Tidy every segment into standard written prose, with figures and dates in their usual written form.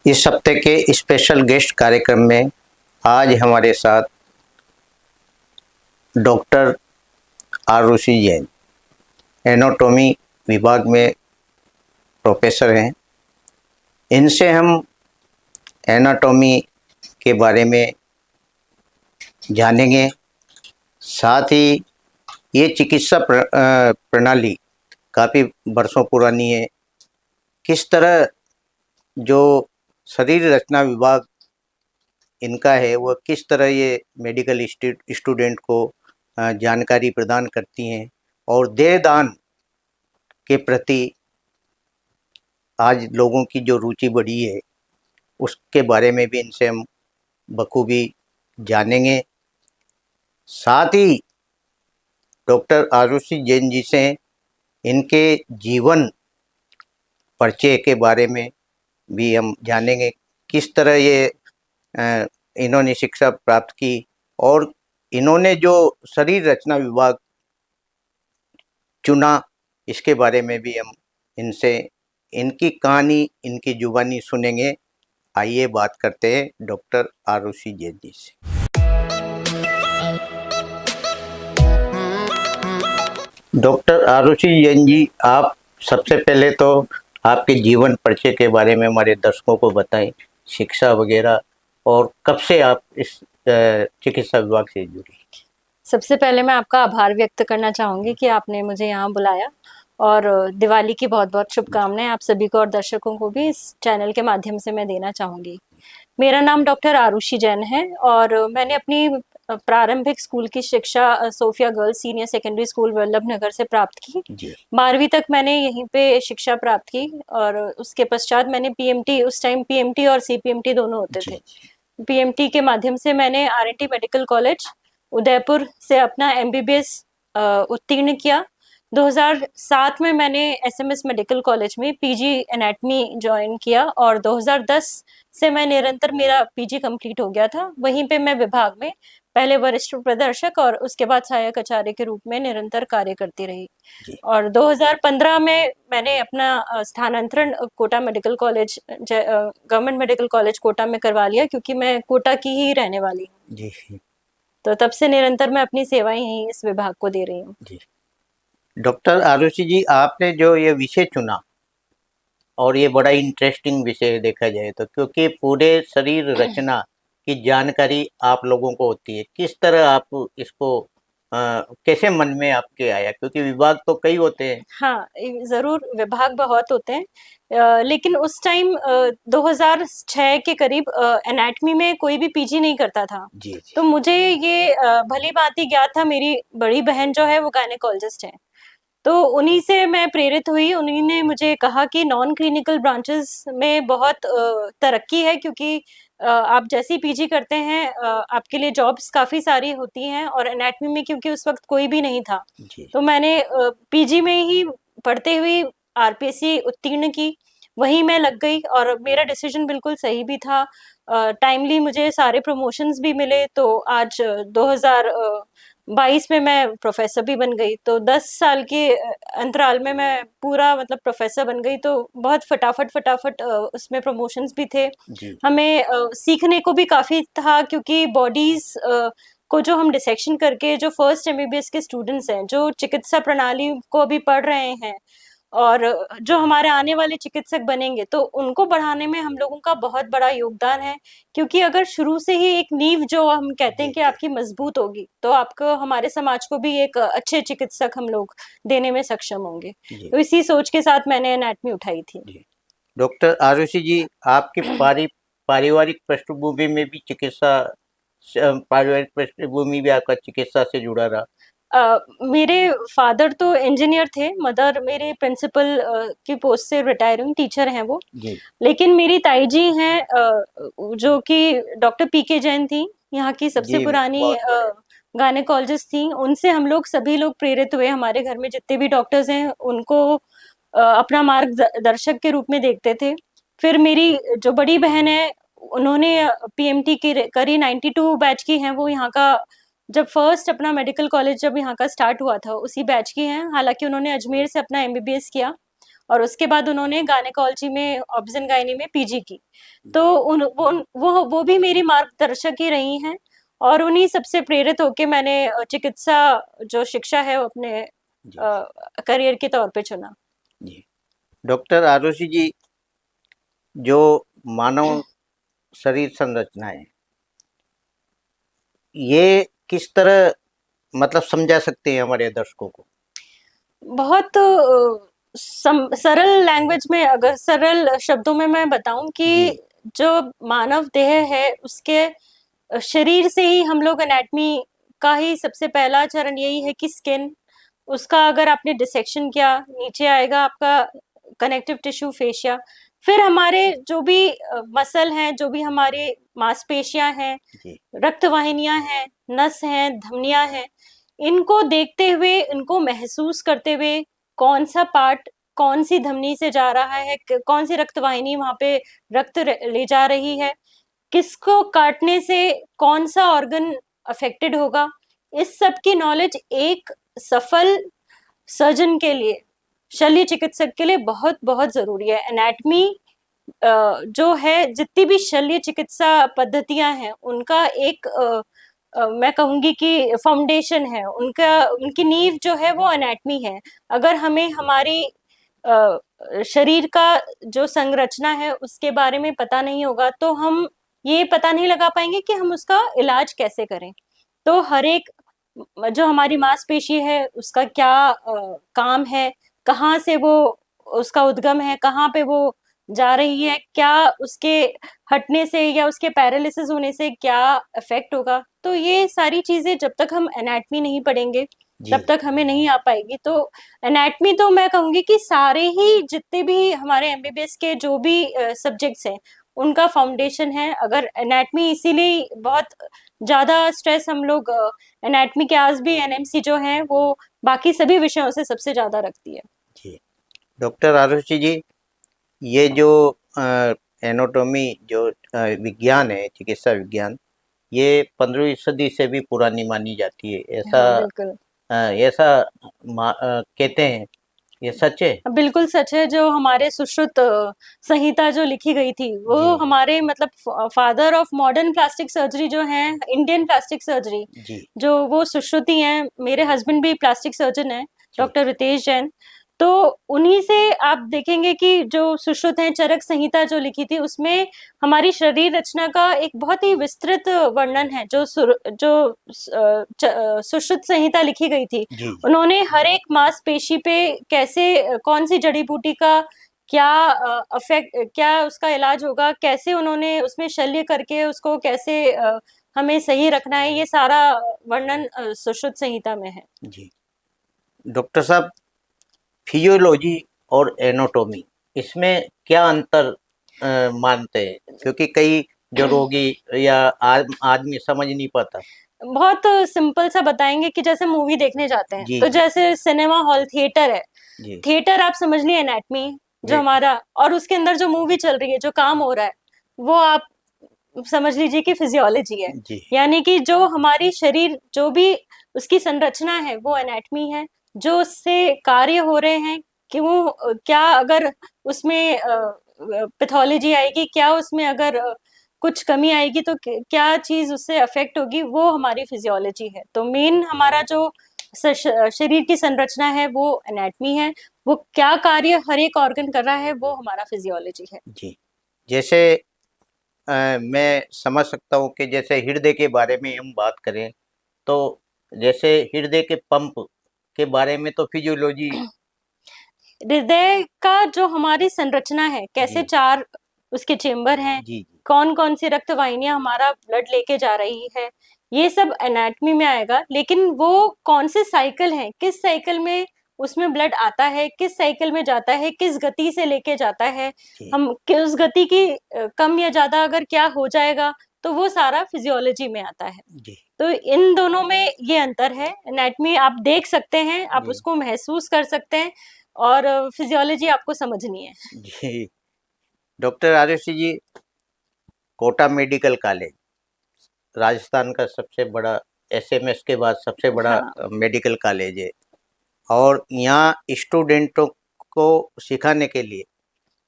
इस हफ्ते के स्पेशल गेस्ट कार्यक्रम में आज हमारे साथ डॉक्टर आरुषि जैन एनाटॉमी विभाग में प्रोफेसर हैं। इनसे हम एनाटॉमी के बारे में जानेंगे, साथ ही ये चिकित्सा प्रणाली काफ़ी वर्षों पुरानी है। किस तरह जो शरीर रचना विभाग इनका है वह किस तरह ये मेडिकल स्टूडेंट को जानकारी प्रदान करती हैं और देहदान के प्रति आज लोगों की जो रुचि बढ़ी है उसके बारे में भी इनसे हम बखूबी जानेंगे। साथ ही डॉक्टर आरुषि जैन जी से इनके जीवन परिचय के बारे में भी हम जानेंगे, किस तरह ये इन्होंने शिक्षा प्राप्त की और इन्होंने जो शरीर रचना विभाग चुना इसके बारे में भी हम इनसे इनकी कहानी इनकी जुबानी सुनेंगे। आइए बात करते हैं डॉक्टर आरुषि जैन जी से। डॉक्टर आरुषि जैन जी, आप सबसे पहले तो आपके जीवन परिचय के बारे में हमारे दर्शकों को बताएं, शिक्षा वगैरह, और कब से आप इस चिकित्सा विभाग से जुड़ी। सबसे पहले मैं आपका आभार व्यक्त करना चाहूँगी कि आपने मुझे यहाँ बुलाया, और दिवाली की बहुत बहुत शुभकामनाएं आप सभी को और दर्शकों को भी इस चैनल के माध्यम से मैं देना चाहूँगी। मेरा नाम डॉक्टर आरुषि जैन है और मैंने अपनी प्रारंभिक स्कूल की शिक्षा Sophia girls senior secondary school Vallabh Nagar से प्राप्त की। 12वीं तक मैंने यहीं पे शिक्षा प्राप्त की और उसके पश्चात मैंने पीएमटी, उस टाइम पीएमटी और सीपीएमटी दोनों होते थे। पीएमटी के माध्यम से मैंने आरएनटी मेडिकल कॉलेज उदयपुर से अपना एमबीबीएस उत्तीर्ण किया। 2007 में मैंने एसएमएस मेडिकल कॉलेज में पीजी एनाटमी ज्वाइन किया और 2010 से मैं निरंतर मेरा पीजी कंप्लीट हो गया था। वहीं पे मैं विभाग में पहले वरिष्ठ प्रदर्शक और उसके बाद सहायक आचार्य के रूप में निरंतर कार्य करती रही। और 2015 में मैंने अपना स्थानांतरण Kota medical college, government medical college Kota में करवा लिया, क्योंकि मैं कोटा की ही रहने वाली हूँ। तो तब से निरंतर मैं अपनी सेवाएं ही इस विभाग को दे रही हूँ। डॉक्टर आरुषि जी, आपने जो ये विषय चुना और ये बड़ा इंटरेस्टिंग विषय देखा जाए तो, क्योंकि पूरे शरीर रचना की जानकारी आप लोगों को होती है, किस तरह आप इसको कैसे मन में आपके आया, क्योंकि विभाग तो कई होते हैं। हाँ, जरूर विभाग बहुत होते हैं, लेकिन उस टाइम 2006 के करीब एनाटमी में कोई भी पीजी नहीं करता था। जी। तो मुझे ये भली भांति ज्ञात था, मेरी बड़ी बहन जो है वो गायनेकोलॉजिस्ट है, तो उन्हीं से मैं प्रेरित हुई। उन्हीं ने मुझे कहा कि नॉन क्लिनिकल ब्रांचेस में बहुत तरक्की है, क्योंकि आप जैसे ही पीजी करते हैं आपके लिए जॉब्स काफ़ी सारी होती हैं, और एनाटमी में क्योंकि उस वक्त कोई भी नहीं था, तो मैंने पीजी में ही पढ़ते हुए आरपीएससी उत्तीर्ण की, वहीं मैं लग गई और मेरा डिसीजन बिल्कुल सही भी था। टाइमली मुझे सारे प्रमोशंस भी मिले, तो आज 2022 में मैं प्रोफेसर भी बन गई। तो 10 साल के अंतराल में मैं पूरा मतलब प्रोफेसर बन गई। तो बहुत फटाफट उसमें प्रमोशंस भी थे। हमें सीखने को भी काफ़ी था, क्योंकि बॉडीज को जो हम डिसेक्शन करके जो फर्स्ट एमबीबीएस के स्टूडेंट्स हैं, जो चिकित्सा प्रणाली को अभी पढ़ रहे हैं और जो हमारे आने वाले चिकित्सक बनेंगे, तो उनको बढ़ाने में हम लोगों का बहुत बड़ा योगदान है। क्योंकि अगर शुरू से ही एक नींव जो हम कहते हैं कि आपकी मजबूत होगी, तो आपको, हमारे समाज को भी एक अच्छे चिकित्सक हम लोग देने में सक्षम होंगे। तो इसी सोच के साथ मैंने एनाटमी उठाई थी। डॉक्टर आरुषि जी, आपकी पारिवारिक पृष्ठभूमि में भी पारिवारिक पृष्ठभूमि भी आपका चिकित्सा से जुड़ा रहा? मेरे फादर तो इंजीनियर थे, मदर मेरे प्रिंसिपल की पोस्ट से रिटायर हुई, टीचर हैं वो। लेकिन मेरी ताई जी हैं जो कि डॉक्टर पीके जैन थी, यहाँ की सबसे पुरानी गायनेकोलॉजिस्ट थी। उनसे हम लोग सभी लोग प्रेरित हुए। हमारे घर में जितने भी डॉक्टर्स हैं उनको अपना मार्गदर्शक के रूप में देखते थे। फिर मेरी जो बड़ी बहन है उन्होंने पीएमटी की करी, 92 बैच की हैं वो। यहाँ का जब फर्स्ट अपना मेडिकल कॉलेज जब यहाँ का स्टार्ट हुआ था उसी बैच की हैं। हालांकि उन्होंने अजमेर से अपना एमबीबीएस किया और उसके बाद उन्होंने गायनेकोलॉजी में ऑब्ज़न गायनी में पीजी की। तो उन वो भी मेरी मार्गदर्शक ही रही हैं और उन्हीं सबसे प्रेरित होके मैंने चिकित्सा जो शिक्षा है वो अपने जी करियर के तौर पे चुना। जी। डॉक्टर आरुषि जी, जो मानव शरीर संरचना है, ये किस तरह मतलब समझा सकते हैं हमारे दर्शकों को? बहुत सरल लैंग्वेज में, अगर सरल शब्दों में मैं बताऊं कि जी जो मानव देह है उसके शरीर से ही हम लोग एनाटमी का ही सबसे पहला चरण यही है कि स्किन, उसका अगर आपने डिसेक्शन किया नीचे आएगा आपका कनेक्टिव टिश्यू फेशिया, फिर हमारे जो भी मसल हैं, जो भी हमारे मांसपेशियां हैं, जी रक्तवाहिनियां हैं, नस हैं, धमनियां हैं, इनको देखते हुए, इनको महसूस करते हुए कौन सा पार्ट कौन सी धमनी से जा रहा है, कौन सी रक्तवाहिनी वहां पे रक्त ले जा रही है, किसको काटने से कौन सा ऑर्गन अफेक्टेड होगा, इस सब की नॉलेज एक सफल सर्जन के लिए, शल्य चिकित्सक के लिए बहुत बहुत जरूरी है। एनाटमी जो है, जितनी भी शल्य चिकित्सा पद्धतियां हैं उनका एक मैं कहूंगी कि फाउंडेशन है, उनका उनकी नींव जो है वो एनाटमी है। अगर हमें हमारी शरीर का जो संरचना है उसके बारे में पता नहीं होगा तो हम ये पता नहीं लगा पाएंगे कि हम उसका इलाज कैसे करें। तो हर एक जो हमारी मांसपेशी है उसका क्या काम है, कहाँ से वो उसका उद्गम है, कहाँ पे वो जा रही है, क्या उसके हटने से या उसके पैरालिसिस होने से क्या इफेक्ट होगा, तो ये सारी चीजें जब तक हम एनाटमी नहीं पढ़ेंगे जी तब तक हमें नहीं आ पाएगी। तो एनाटमी तो मैं कहूंगी कि सारे ही जितने भी हमारे एमबीबीएस के जो भी सब्जेक्ट्स हैं उनका फाउंडेशन है। अगर एनाटमी, इसीलिए बहुत ज्यादा स्ट्रेस हम लोग एनाटमी के आज भी एनएमसी जो है वो बाकी सभी विषयों से सबसे ज्यादा रखती है। जी। डॉक्टर आरुषि जी, ये जो एनाटॉमी जो विज्ञान है, चिकित्सा विज्ञान, ये 15वीं सदी से भी पुरानी मानी जाती है, ऐसा हाँ बिल्कुल। ऐसा कहते हैं, ये सच है? बिल्कुल सच है। जो हमारे सुश्रुत संहिता जो लिखी गई थी वो जी हमारे मतलब father of modern plastic surgery जो है, इंडियन प्लास्टिक सर्जरी, जी जो वो सुश्रुति हैं। मेरे हस्बैंड भी प्लास्टिक सर्जन है, जी डॉक्टर रितेश जैन। तो उन्हीं से आप देखेंगे कि जो सुश्रुत हैं, चरक संहिता जो लिखी थी उसमें हमारी शरीर रचना का एक बहुत ही विस्तृत वर्णन है। सुश्रुत संहिता लिखी गई थी, जी जी उन्होंने हर एक मांसपेशी पे कैसे कौन सी जड़ी बूटी का क्या अफेक्ट, क्या उसका इलाज होगा, कैसे उन्होंने उसमें शल्य करके उसको कैसे हमें सही रखना है, ये सारा वर्णन सुश्रुत संहिता में है। जी। डॉक्टर साहब, फिजियोलॉजी और एनाटॉमी, इसमें क्या अंतर मानते हैं? क्योंकि कई जो रोगी या आदमी समझ नहीं पाता। बहुत सिंपल सा बताएंगे कि जैसे मूवी देखने जाते हैं, जी तो जी जैसे सिनेमा हॉल थिएटर है, जी थिएटर आप समझ लिए एनाटमी जो जी हमारा, और उसके अंदर जो मूवी चल रही है, जो काम हो रहा है, वो आप समझ लीजिए कि फिजियोलॉजी है। जी यानी कि जो हमारी शरीर जो भी उसकी संरचना है वो एनाटमी है। जो उससे कार्य हो रहे हैं, क्यों, क्या अगर उसमें पैथोलॉजी आएगी, क्या उसमें अगर कुछ कमी आएगी तो क्या चीज उससे अफेक्ट होगी, वो हमारी फिजियोलॉजी है। तो मेन हमारा जो शरीर की संरचना है वो एनाटमी है, वो क्या कार्य हर एक ऑर्गन कर रहा है वो हमारा फिजियोलॉजी है। जी। जैसे मैं समझ सकता हूँ कि जैसे हृदय के बारे में हम बात करें, तो जैसे हृदय के पंप के बारे में तो फिजियोलॉजी। हृदय का जो हमारी संरचना है, कैसे जी चार उसके चेम्बर हैं, जी जी कौन कौन सी रक्त वाहिनियां हमारा ब्लड लेके जा रही है, ये सब एनाटमी में आएगा। लेकिन वो कौन से साइकिल हैं, किस साइकिल में उसमें ब्लड आता है, किस साइकिल में जाता है, किस गति से लेके जाता है, जी हम किस गति की कम या ज्यादा अगर क्या हो जाएगा, तो वो सारा फिजियोलॉजी में आता है। जी तो इन दोनों में ये अंतर है। एनाटमी आप देख सकते हैं, आप जी उसको महसूस कर सकते हैं, और फिजियोलॉजी आपको समझनी है। जी। डॉक्टर आरुषि जी, कोटा मेडिकल कॉलेज राजस्थान का सबसे बड़ा, एसएमएस के बाद सबसे बड़ा हाँ मेडिकल कॉलेज है, और यहाँ स्टूडेंटों को सिखाने के लिए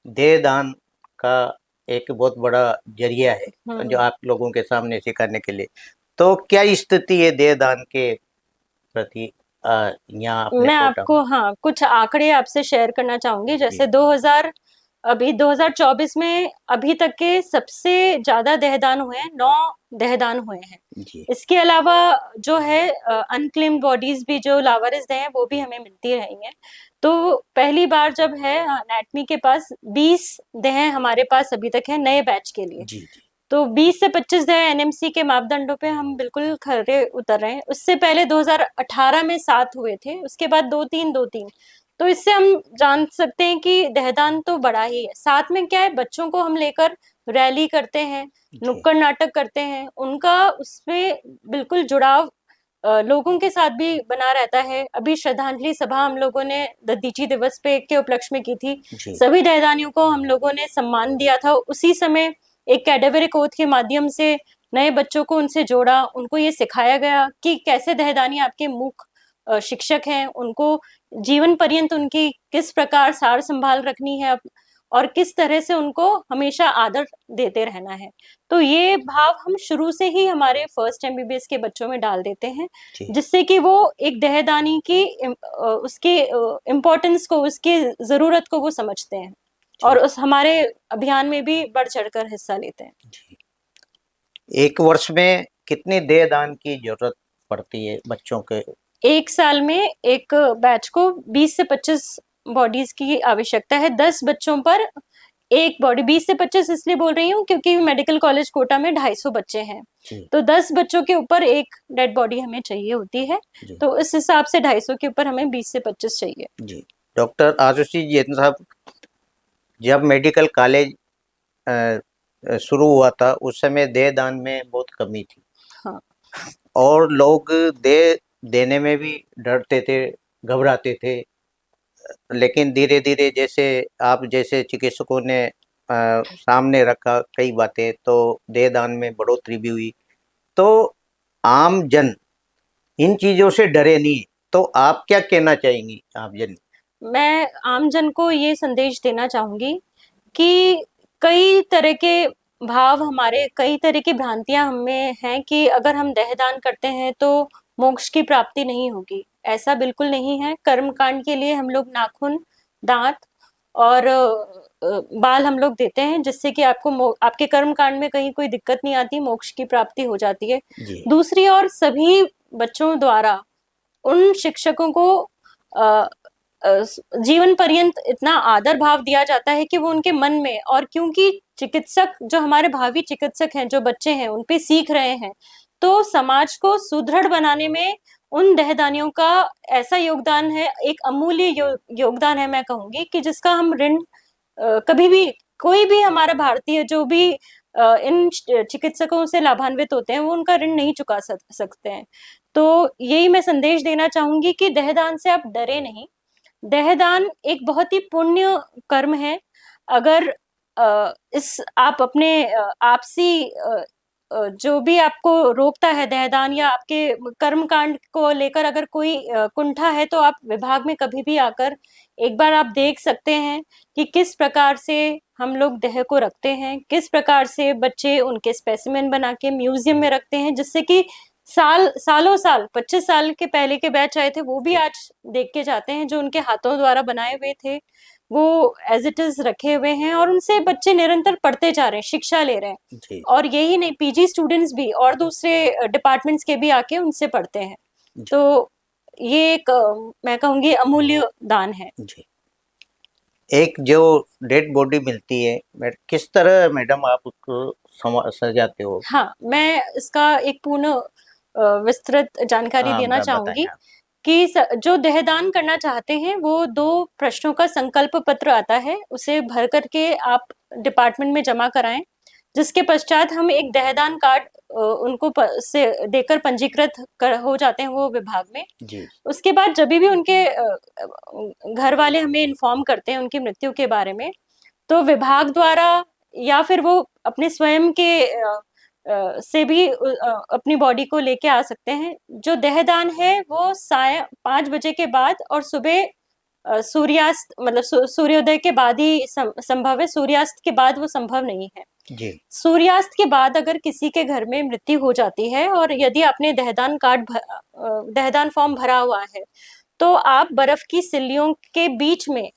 देह दान का एक बहुत बड़ा जरिया है जो आप लोगों के सामने सिखाने के लिए। तो क्या स्थिति है देह दान के प्रति यहाँ अपने मैं कोटा आपको हाँ कुछ आंकड़े आपसे शेयर करना चाहूंगी। जैसे 2024 में अभी तक के सबसे ज्यादा देहदान हुए हैं, 9 देहदान हुए हैं। जी इसके अलावा जो है अनक्लेम्ड बॉडीज भी, जो लावारिस देह हैं, वो भी हमें मिलती रही हैं। तो पहली बार जब है एनाटमी के पास 20 देह हमारे पास अभी तक है नए बैच के लिए। जी जी तो 20 से 25 देह एनएमसी के मापदंडों पे हम बिल्कुल खरे उतर रहे हैं। उससे पहले 2018 में 7 हुए थे, उसके बाद 2-3 तो इससे हम जान सकते हैं कि देहदान तो बड़ा ही है। साथ में क्या है, बच्चों को हम लेकर रैली करते हैं, जी नुक्कड़ नाटक करते हैं, उनका उसमें बिल्कुल जुड़ाव लोगों के साथ भी बना रहता है। अभी श्रद्धांजलि सभा हम लोगों ने दधीची दिवस पे के उपलक्ष्य में की थी। जी सभी देहदानियों को हम लोगों ने सम्मान दिया था। उसी समय एक कैडेवरिक ओथ के माध्यम से नए बच्चों को उनसे जोड़ा, उनको ये सिखाया गया कि कैसे देहदानी आपके मुख्य शिक्षक हैं, उनको जीवन पर्यंत उनकी किस प्रकार सार संभाल रखनी है और किस तरह से उनको हमेशा आदर देते रहना है। तो ये भाव हम शुरू से ही हमारे फर्स्ट एमबीबीएस के बच्चों में डाल देते हैं, जी जिससे कि वो एक देहदानी की उसके इम्पोर्टेंस को, उसकी जरूरत को वो समझते हैं और उस हमारे अभियान में भी बढ़ चढ़कर हिस्सा लेते हैं। जी। एक वर्ष में कितने देह दान की जरूरत पड़ती है बच्चों के? एक साल में एक बैच को 20 से 25 बॉडीज की आवश्यकता है। 10 बच्चों पर एक बॉडी। 20 से 25 इसलिए बोल रही हूँ क्योंकि मेडिकल कॉलेज कोटा में 250 बच्चे हैं, तो 10 बच्चों के ऊपर एक डेड बॉडी हमें चाहिए होती है। तो इस हिसाब से 250 के ऊपर हमें 20 से 25 चाहिए। जी। डॉक्टर आशुषी जैन साहब, जब मेडिकल कॉलेज शुरू हुआ था उस समय देह दान में बहुत कमी थी। हाँ। और लोग देह देने में भी डरते थे, घबराते थे। लेकिन धीरे धीरे जैसे आप जैसे चिकित्सकों ने सामने रखा कई बातें, तो देह दान में बढ़ोतरी भी हुई। तो आम जन इन चीजों से डरे नहीं, तो आप क्या कहना चाहेंगी आम जन? मैं आम जन को ये संदेश देना चाहूंगी कि कई तरह के भाव, हमारे कई तरह की भ्रांतियां हमें हैं कि अगर हम देहदान करते हैं तो मोक्ष की प्राप्ति नहीं होगी। ऐसा बिल्कुल नहीं है। कर्म कांड के लिए हम लोग नाखून, दांत और बाल हम लोग देते हैं, जिससे कि आपके कर्म कांड में कहीं कोई दिक्कत नहीं आती, मोक्ष की प्राप्ति हो जाती है। दूसरी ओर सभी बच्चों द्वारा उन शिक्षकों को जीवन पर्यंत इतना आदर भाव दिया जाता है कि वो उनके मन में, और क्योंकि चिकित्सक जो हमारे भावी चिकित्सक हैं, जो बच्चे हैं, उन पे सीख रहे हैं, तो समाज को सुदृढ़ बनाने में उन देहदानियों का ऐसा योगदान है, एक अमूल्य योगदान है मैं कहूंगी, कि जिसका हम ऋण कभी भी, कोई भी हमारा भारतीय जो भी इन चिकित्सकों से लाभान्वित होते हैं, वो उनका ऋण नहीं चुका सकते हैं। तो यही मैं संदेश देना चाहूंगी कि देहदान से आप डरे नहीं। देहदान एक बहुत ही पुण्य कर्म है। अगर इस आप अपने आपसी जो भी आपको रोकता है देहदान या आपके कर्म कांड को लेकर अगर कोई कुंठा है, तो आप विभाग में कभी भी आकर एक बार आप देख सकते हैं कि किस प्रकार से हम लोग देह को रखते हैं, किस प्रकार से बच्चे उनके स्पेसिमेन बना के म्यूजियम में रखते हैं, जिससे कि सालों साल 25 साल के पहले के बैच आए थे, वो भी आज देख के जाते हैं। जो उनके हाथों द्वारा बनाए हुए थे वो एज इट इज रखे हुए हैं, और उनसे बच्चे निरंतर पढ़ते जा रहे हैं, शिक्षा ले रहे हैं। और यही नहीं, पीजी स्टूडेंट्स भी और दूसरे डिपार्टमेंट्स के भी आके उनसे पढ़ते हैं। तो ये एक मैं कहूंगी अमूल्य दान है। जी। एक जो डेड बॉडी मिलती है, किस तरह मैडम आप उसको सजाते हो? हाँ, मैं इसका एक पूर्ण विस्तृत जानकारी देना चाहूंगी कि जो देहदान करना चाहते हैं वो 2 प्रश्नों का संकल्प पत्र आता है, उसे भर करके आप डिपार्टमेंट में जमा कराएं, जिसके पश्चात हम एक देहदान कार्ड उनको से देकर पंजीकृत हो जाते हैं वो विभाग में। जी। उसके बाद जब भी उनके घर वाले हमें इन्फॉर्म करते हैं उनकी मृत्यु के बारे में, तो विभाग द्वारा या फिर वो अपने स्वयं के से भी अपनी बॉडी को लेके आ सकते हैं। जो देहदान है वो साय 5 बजे के बाद और सुबह सूर्यास्त मतलब सूर्योदय के बाद ही संभव है, सूर्यास्त के बाद वो संभव नहीं है। जी सूर्यास्त के बाद अगर किसी के घर में मृत्यु हो जाती है और यदि आपने दहदान फॉर्म भरा हुआ है, तो आप बर्फ की सिल्लियों के बीच में,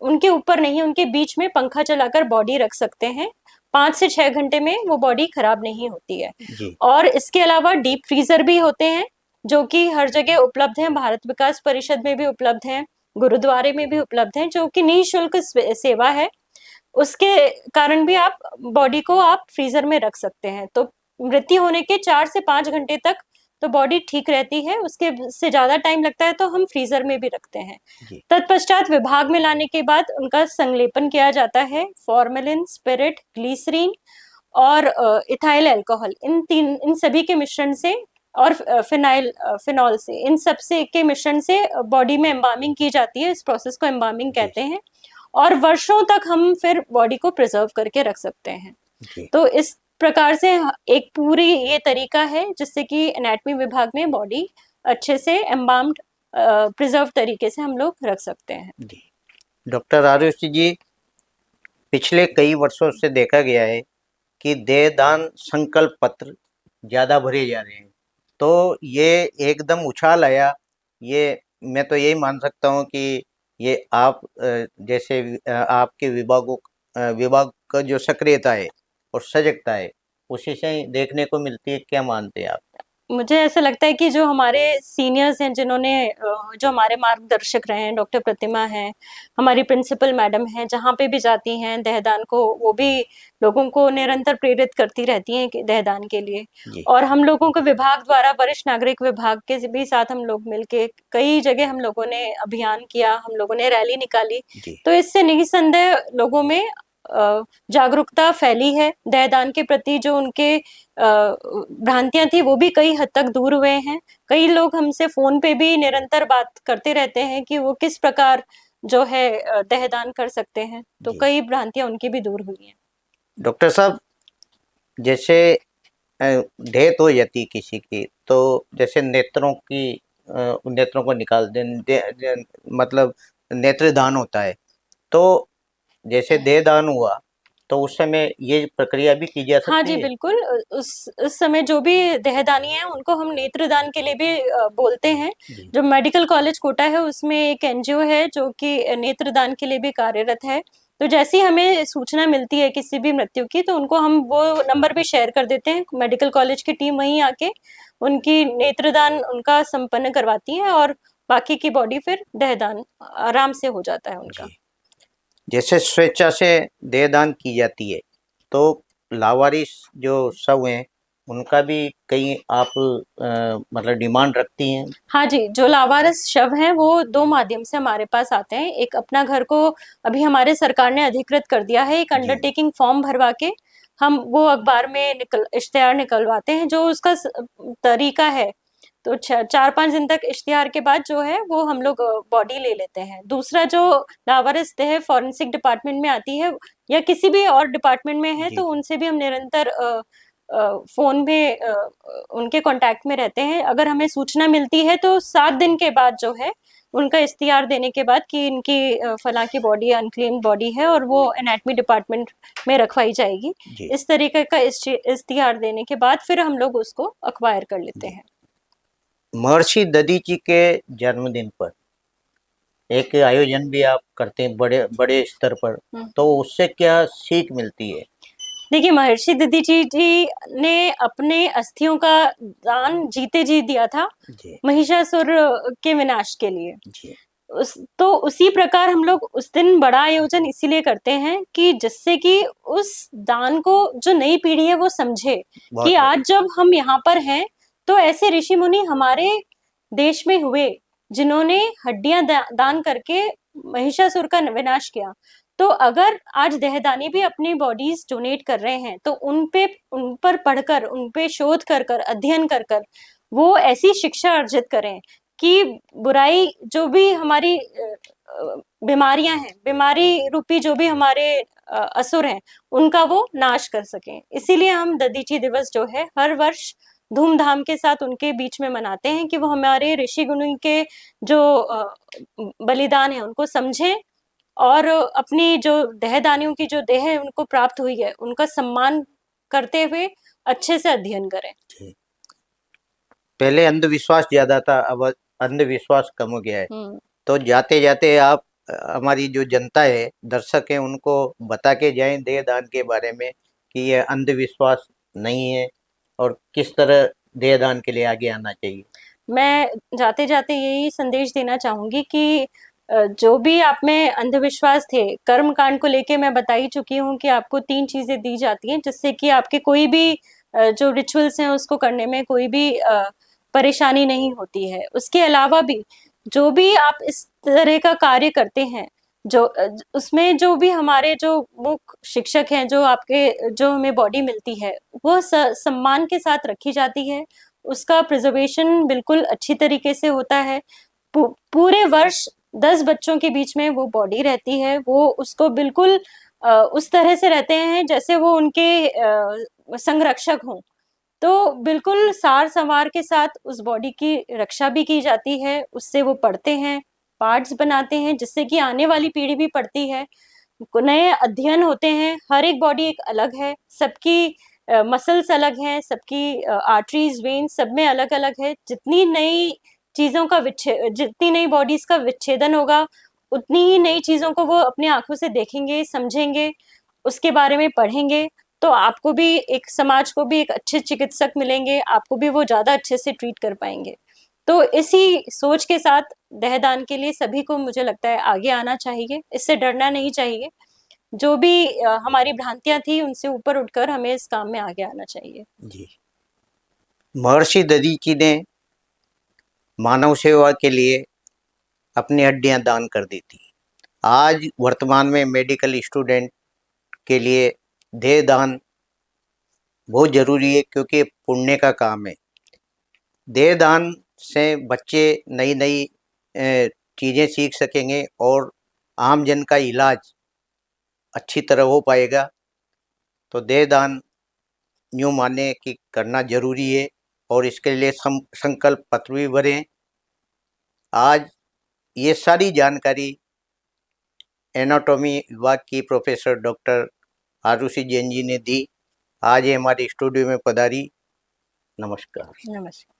उनके ऊपर नहीं, उनके बीच में पंखा चलाकर बॉडी रख सकते हैं। 5 से 6 घंटे में वो बॉडी खराब नहीं होती है। जी और इसके अलावा डीप फ्रीजर भी होते हैं, जो कि हर जगह उपलब्ध हैं, भारत विकास परिषद में भी उपलब्ध हैं, गुरुद्वारे में भी उपलब्ध हैं, जो कि निःशुल्क सेवा है। उसके कारण भी आप बॉडी को आप फ्रीजर में रख सकते हैं। तो मृत्यु होने के 4 से 5 घंटे तक तो बॉडी ठीक रहती है, उसके से ज्यादा टाइम लगता है तो हम फ्रीजर में भी रखते हैं। जी तत्पश्चात विभाग में लाने के बाद उनका संलेपन किया जाता है, फॉर्मेलिन, स्पिरिट, ग्लीसरीन और इथाइल अल्कोहल, इन सभी के मिश्रण से, और फिनॉल से, इन सब से के मिश्रण से बॉडी में एम्बामिंग की जाती है। इस प्रोसेस को एम्बामिंग कहते हैं, और वर्षों तक हम फिर बॉडी को प्रिजर्व करके रख सकते हैं। जी तो इस प्रकार से एक पूरी ये तरीका है जिससे कि एनाटमी विभाग में बॉडी अच्छे से एम्बाम्ड प्रिजर्व तरीके से हम लोग रख सकते हैं। जी। डॉक्टर आरुषि जी, पिछले कई वर्षों से देखा गया है कि देहदान संकल्प पत्र ज़्यादा भरे जा रहे हैं, तो ये एकदम उछाल आया। ये मैं तो यही मान सकता हूँ कि ये आप जैसे आपके विभाग का जो सक्रियता है और सजगता है, उसी से ही देखने को मिलती है। क्या मानते हैं आप? मुझे ऐसा लगता है कि जो हमारे सीनियर्स हैं, जिन्होंने जो हमारे मार्गदर्शक रहे हैं, डॉक्टर प्रतिमा हैं, हमारी प्रिंसिपल मैडम हैं, जहाँ पे भी जाती हैं दहदान को, वो भी लोगों को निरंतर प्रेरित करती रहती हैं कि दहदान के लिए। जी और हम लोगों को विभाग द्वारा, वरिष्ठ नागरिक विभाग के भी साथ हम लोग मिलके कई जगह हम लोगों ने अभियान किया, हम लोगों ने रैली निकाली। जी तो इससे निसंदेह लोगों में जागरूकता फैली है दहदान के प्रति। जो उनके भ्रांतियां थी वो भी कई हद तक दूर हुए हैं। कई लोग हमसे फोन पे भी निरंतर बात करते रहते हैं कि वो किस प्रकार जो है दहदान कर सकते हैं, तो जी। कई भ्रांतियां उनकी भी दूर हुई हैं। डॉक्टर साहब, जैसे डेथ हो जाती किसी की, तो जैसे नेत्रों को निकाल मतलब नेत्रदान होता है, तो जैसे देहदान हुआ तो उस समय ये प्रक्रिया भी की जा हाँ जी, सकती है? बिल्कुल। उस समय जो भी देहदानी है उनको हम नेत्रदान के लिए भी बोलते हैं। जी जो मेडिकल कॉलेज कोटा है उसमें एक एनजीओ है जो कि नेत्रदान के लिए भी कार्यरत है। तो जैसे ही हमें सूचना मिलती है किसी भी मृत्यु की, तो उनको हम वो नंबर भी शेयर कर देते हैं। मेडिकल कॉलेज की टीम वहीं आके उनकी नेत्रदान उनका संपन्न करवाती है, और बाकी की बॉडी फिर दहदान आराम से हो जाता है उनका। जी। जैसे स्वेच्छा से देहदान की जाती है, तो लावारिस जो शव हैं उनका भी कहीं आप मतलब डिमांड रखती हैं? हाँ जी, जो लावारिस शव हैं वो 2 माध्यम से हमारे पास आते हैं। एक अपना घर को अभी हमारे सरकार ने अधिकृत कर दिया है, एक जी अंडरटेकिंग फॉर्म भरवा के हम वो अखबार में इश्तिहार निकलवाते हैं। जो उसका तरीका है, तो 4-5 दिन तक इश्तिहार के बाद जो है वो हम लोग बॉडी ले लेते हैं। दूसरा जो लावारिस देह फॉरेंसिक डिपार्टमेंट में आती है या किसी भी और डिपार्टमेंट में है, जी तो उनसे भी हम निरंतर फोन में उनके कांटेक्ट में रहते हैं। अगर हमें सूचना मिलती है तो 7 दिन के बाद जो है उनका इश्तिहार देने के बाद कि इनकी फलां की बॉडी अनक्लेम्ड बॉडी है और वो एनाटमी डिपार्टमेंट में रखवाई जाएगी, जी इस तरीके का इश्तिहार देने के बाद फिर हम लोग उसको अक्वायर कर लेते जी। हैं। महर्षि दधीची के जन्मदिन पर एक आयोजन भी आप करते हैं बड़े बड़े स्तर पर, तो उससे क्या सीख मिलती है? देखिए, महर्षि दधीची जी ने अपने अस्थियों का दान जीते जी दिया था जी महिषासुर के विनाश के लिए। जी उसी प्रकार हम लोग उस दिन बड़ा आयोजन इसीलिए करते हैं कि जिससे कि उस दान को जो नई पीढ़ी है वो समझे बहुत कि बढ़िया। आज जब हम यहाँ पर हैं तो ऐसे ऋषि मुनि हमारे देश में हुए जिन्होंने हड्डियां दान करके महिषासुर का विनाश किया। तो अगर आज देहदानी भी अपनी बॉडीज डोनेट कर रहे हैं तो उन पर पढ़कर, उन पे शोध कर कर, अध्ययन कर कर वो ऐसी शिक्षा अर्जित करें कि बुराई जो भी हमारी बीमारियां हैं, बीमारी रूपी जो भी हमारे असुर हैं, उनका वो नाश कर सकें। इसीलिए हम दधीची दिवस जो है हर वर्ष धूमधाम के साथ उनके बीच में मनाते हैं कि वो हमारे ऋषि मुनि के जो बलिदान है उनको समझें और अपनी जो देहदानियों की जो देह है उनको प्राप्त हुई है उनका सम्मान करते हुए अच्छे से अध्ययन करें। पहले अंधविश्वास ज्यादा था, अब अंधविश्वास कम हो गया है। तो जाते जाते आप हमारी जो जनता है, दर्शक है, उनको बता के जाएं देह दान के बारे में कि यह अंधविश्वास नहीं है और किस तरह देह दान के लिए आगे आना चाहिए। मैं जाते जाते यही संदेश देना चाहूंगी कि जो भी आप में अंधविश्वास थे, कर्म कांड को लेके मैं बता ही चुकी हूँ कि आपको 3 चीजें दी जाती हैं जिससे कि आपके कोई भी जो रिचुअल्स हैं उसको करने में कोई भी परेशानी नहीं होती है। उसके अलावा भी जो भी आप इस तरह का कार्य करते हैं, जो उसमें जो भी हमारे जो मुख्य शिक्षक हैं, जो आपके जो हमें बॉडी मिलती है वो सम्मान के साथ रखी जाती है, उसका प्रिजर्वेशन बिल्कुल अच्छी तरीके से होता है। पूरे वर्ष 10 बच्चों के बीच में वो बॉडी रहती है, वो उसको बिल्कुल उस तरह से रहते हैं जैसे वो उनके संरक्षक हों। तो बिल्कुल सार संवार के साथ उस बॉडी की रक्षा भी की जाती है, उससे वो पढ़ते हैं, पार्ट्स बनाते हैं जिससे कि आने वाली पीढ़ी भी पढ़ती है, नए अध्ययन होते हैं। हर एक बॉडी एक अलग है, सबकी मसल्स अलग हैं, सबकी आर्टरीज वेन्स सब में अलग अलग है। जितनी नई चीजों का जितनी नई बॉडीज का विच्छेदन होगा उतनी ही नई चीजों को वो अपनी आंखों से देखेंगे, समझेंगे, उसके बारे में पढ़ेंगे। तो आपको भी एक समाज को भी एक अच्छे चिकित्सक मिलेंगे, आपको भी वो ज्यादा अच्छे से ट्रीट कर पाएंगे। तो इसी सोच के साथ देहदान के लिए सभी को मुझे लगता है आगे आना चाहिए, इससे डरना नहीं चाहिए। जो भी हमारी भ्रांतियां थी उनसे ऊपर उठकर हमें इस काम में आगे आना चाहिए। जी, महर्षि दधीची ने मानव सेवा के लिए अपनी हड्डियां दान कर दी थी। आज वर्तमान में मेडिकल स्टूडेंट के लिए देह दान बहुत जरूरी है क्योंकि पुण्य का काम है। देह दान से बच्चे नई नई चीज़ें सीख सकेंगे और आम जन का इलाज अच्छी तरह हो पाएगा। तो देह दान यूँ माने कि करना जरूरी है और इसके लिए संकल्प पत्र भी भरें। आज ये सारी जानकारी एनाटॉमी विभाग की प्रोफेसर डॉक्टर आरुषि जैन जी ने दी। आज ये हमारे स्टूडियो में पधारी। नमस्कार। नमस्कार।